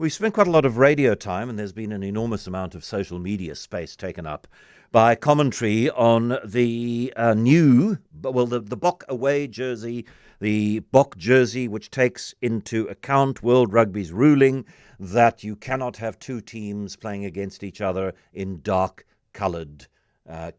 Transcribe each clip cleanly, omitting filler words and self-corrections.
We spent quite a lot of radio time, and there's been an enormous amount of social media space taken up by commentary on the the Bok away jersey, the Bok jersey, which takes into account World Rugby's ruling that you cannot have two teams playing against each other in dark-coloured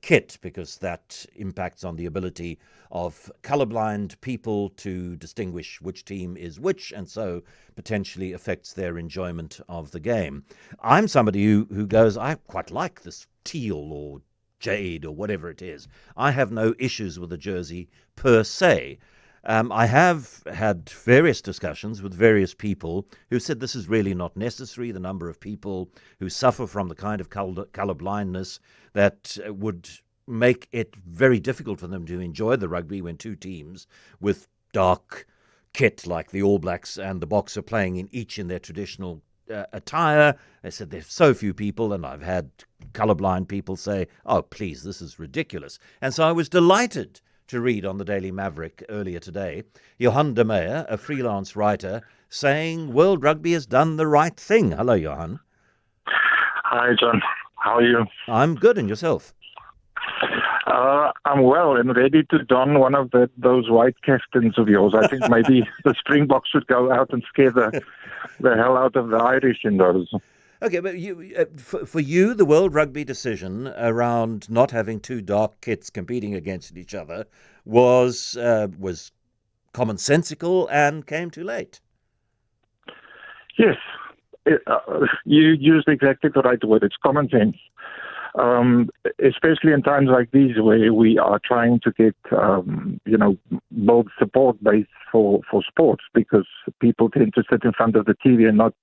kit, because that impacts on the ability of colourblind people to distinguish which team is which, and so potentially affects their enjoyment of the game. I'm somebody who goes, I quite like this teal or jade or whatever it is. I have no issues with the jersey per se. I have had various discussions with various people who said this is really not necessary. The number of people who suffer from the kind of colour blindness that would make it very difficult for them to enjoy the rugby when two teams with dark kit like the All Blacks and the Boks are playing in their traditional attire. They said there's so few people, and I've had colourblind people say, oh, please, this is ridiculous. And so I was delighted to read on the Daily Maverick earlier today, Johan de Meyer, a freelance writer, saying World Rugby has done the right thing. Hello, Johan. Hi, John. How are you? I'm good, and yourself? I'm well and ready to don one of those white caftans of yours. I think maybe the Springboks should go out and scare the hell out of the Irish in those. Okay, but for you, the World Rugby decision around not having two dark kits competing against each other was commonsensical and came too late. Yes, you used exactly the right word. It's common sense, especially in times like these where we are trying to get, build support base for sports, because people tend to sit in front of the TV and not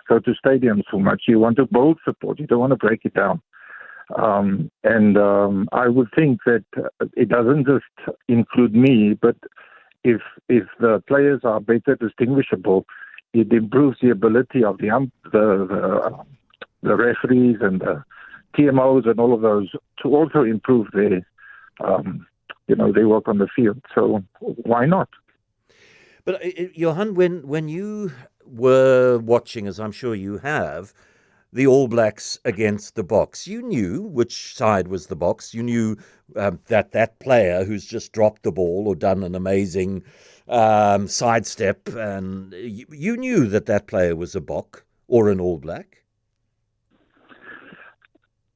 go to stadiums so much. You want to build support. You don't want to break it down. I would think that it doesn't just include me, but if the players are better distinguishable, it improves the ability of the referees and the TMOs and all of those to also improve their work on the field. So why not? But Johan, when you were watching, as I'm sure you have, the All Blacks against the Boks, you knew which side was the Boks. You knew that player who's just dropped the ball or done an amazing sidestep, and you knew that player was a Bok or an All Black.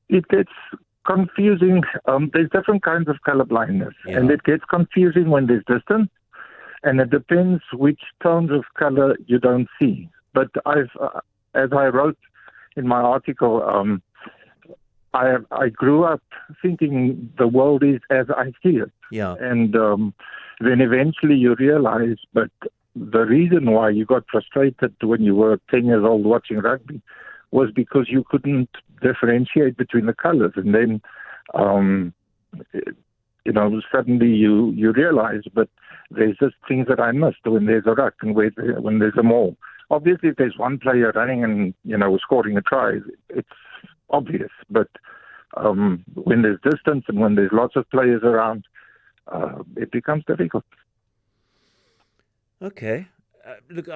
It gets confusing. There's different kinds of color blindness, and it gets confusing when there's distance. And it depends which tones of color you don't see. But as I wrote in my article, I grew up thinking the world is as I see it. Yeah. And then eventually you realize, but the reason why you got frustrated when you were 10 years old watching rugby was because you couldn't differentiate between the colors. And then, suddenly you realize, but there's just things that I missed when there's a ruck and when there's a maul. Obviously, if there's one player running and, scoring a try, it's obvious. But when there's distance and when there's lots of players around, it becomes difficult. Okay. Look,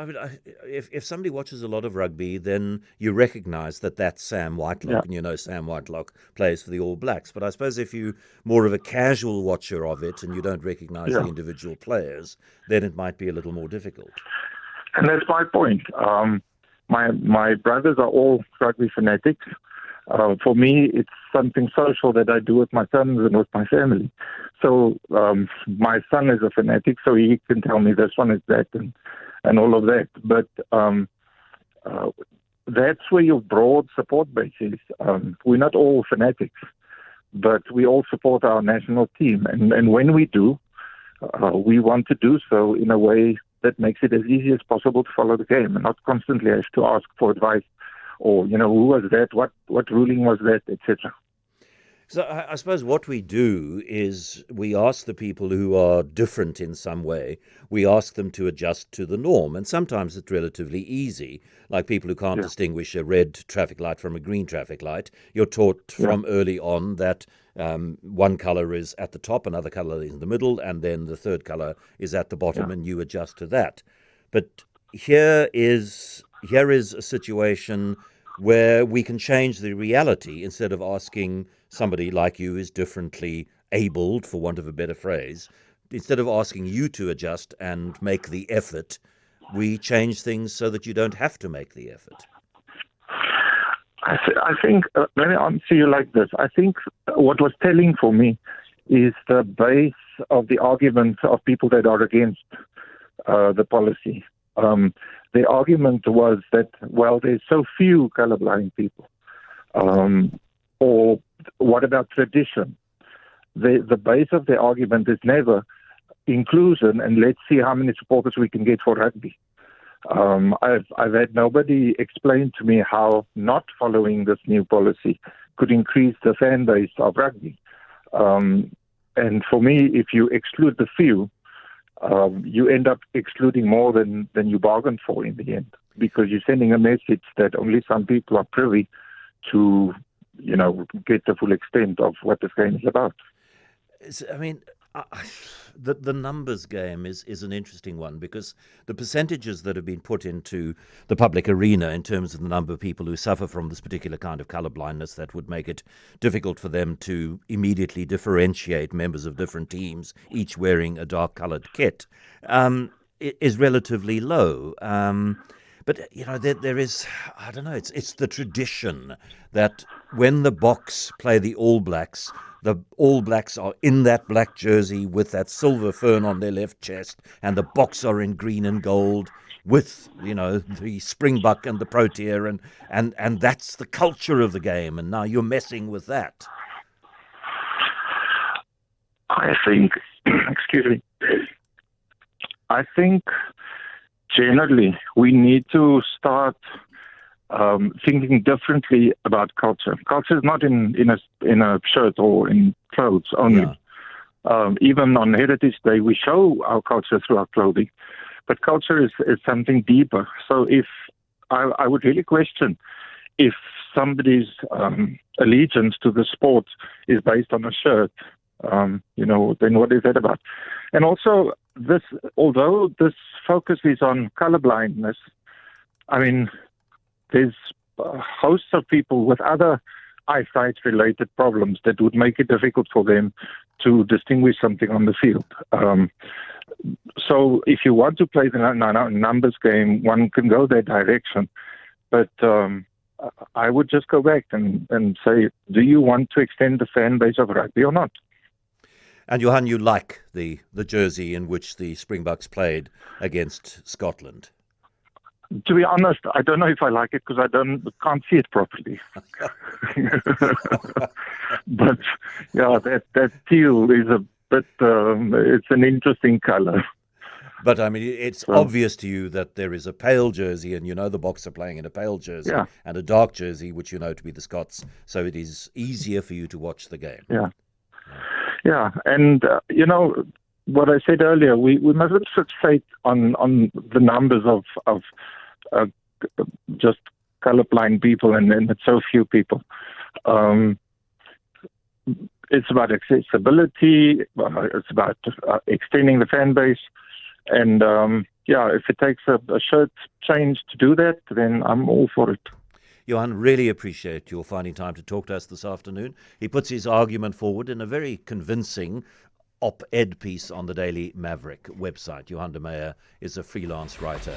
if somebody watches a lot of rugby, then you recognise that that's Sam Whitelock, and Sam Whitelock plays for the All Blacks. But I suppose if you're more of a casual watcher of it and you don't recognise the individual players, then it might be a little more difficult. And that's my point. My brothers are all rugby fanatics. For me, it's something social that I do with my sons and with my family. So my son is a fanatic, so he can tell me this one is that and all of that. But that's where your broad support base is. We're not all fanatics, but we all support our national team. And when we do, we want to do so in a way that makes it as easy as possible to follow the game and not constantly have to ask for advice or, who was that, what ruling was that, etc. So I suppose what we do is we ask the people who are different in some way, we ask them to adjust to the norm. And sometimes it's relatively easy, like people who can't distinguish a red traffic light from a green traffic light. You're taught from early on that one colour is at the top, another colour is in the middle, and then the third colour is at the bottom, and you adjust to that. But here is here is a situation where we can change the reality instead of asking somebody like you who's differently abled, for want of a better phrase, instead of asking you to adjust and make the effort, we change things so that you don't have to make the effort. I think, let me answer you like this. I think what was telling for me is the base of the argument of people that are against the policy. The argument was that, well, there's so few colorblind people. Or what about tradition? The base of the argument is never inclusion, and let's see how many supporters we can get for rugby. I've had nobody explain to me how not following this new policy could increase the fan base of rugby. And for me, if you exclude the few, you end up excluding more than you bargained for in the end, because you're sending a message that only some people are privy to, get the full extent of what this game is about. I mean, the numbers game is an interesting one, because the percentages that have been put into the public arena in terms of the number of people who suffer from this particular kind of colour blindness that would make it difficult for them to immediately differentiate members of different teams, each wearing a dark-coloured kit, is relatively low. But, there is, I don't know, it's the tradition that when the Boks play the All Blacks are in that black jersey with that silver fern on their left chest, and the Boks are in green and gold with, the Springbok and the Protea, and that's the culture of the game, and now you're messing with that. I think, excuse me, I think generally we need to start thinking differently about culture. Culture is not in a shirt or in clothes only. Yeah. Even on Heritage Day, we show our culture through our clothing, but culture is something deeper. So if I would really question if somebody's allegiance to the sport is based on a shirt, then what is that about? And also, although this focus is on colorblindness, I mean, there's hosts of people with other eyesight-related problems that would make it difficult for them to distinguish something on the field. So if you want to play the numbers game, one can go that direction. But I would just go back and say, do you want to extend the fan base of rugby or not? And Johan, you like the jersey in which the Springboks played against Scotland? To be honest, I don't know if I like it because I can't see it properly. But yeah, that teal is a bit. It's an interesting color. But I mean, it's obvious to you that there is a pale jersey, and the Boks are playing in a pale jersey, and a dark jersey, which you know to be the Scots. So it is easier for you to watch the game. Yeah, and what I said earlier, we mustn't fixate on the numbers of just colorblind people, and it's so few people. It's about accessibility. It's about extending the fan base, and if it takes a shirt change to do that, then I'm all for it. Johan, really appreciate your finding time to talk to us this afternoon. He puts his argument forward in a very convincing op-ed piece on the Daily Maverick website. Johan de Meyer is a freelance writer.